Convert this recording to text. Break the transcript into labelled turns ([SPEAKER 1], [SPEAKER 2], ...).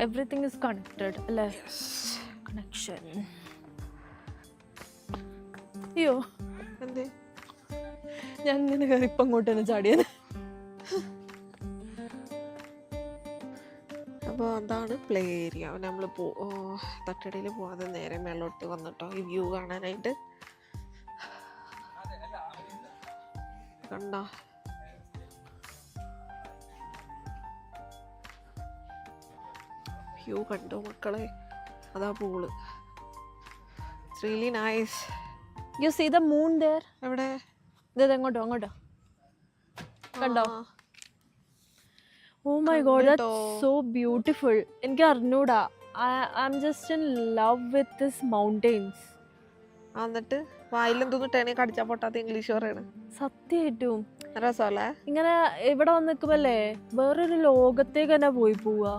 [SPEAKER 1] Everything is connected. Yes. Connection. അയ്യോ
[SPEAKER 2] എന്തേ
[SPEAKER 1] ഞാൻ ഇങ്ങനെ കയറി ഇപ്പം അങ്ങോട്ട് തന്നെ ചാടിയത്.
[SPEAKER 2] അപ്പോൾ അതാണ് പ്ലേ ഏരിയ. നമ്മൾ തട്ടടയിൽ പോവാതെ നേരെ മേലോട്ട് വന്നിട്ടോ ഈ വ്യൂ കാണാനായിട്ട്. കണ്ടോ വ്യൂ കണ്ടോ മക്കളെ, അതാ pool. It's really nice.
[SPEAKER 1] You see the moon there?
[SPEAKER 2] എവിടെ?
[SPEAKER 1] ഇത് അങ്ങോട്ടോ കണ്ടോ? Oh my god, that's so beautiful. എനിക്ക് അറിഞ്ഞൂടാ. I'm just in love with this mountains.
[SPEAKER 2] എന്നിട്ട് വായിലെന്തോന്ന് ടേണി കടിച്ചാ പൊട്ടാത്ത ഇംഗ്ലീഷ് പറയണ
[SPEAKER 1] സത്യമായിട്ടും
[SPEAKER 2] രസമല്ലേ?
[SPEAKER 1] ഇങ്ങനെ ഇവിടെ വന്ന് നിൽക്കുമ്പല്ലേ വേറൊരു ലോകത്തേക്ക് തന്നെ പോവാ.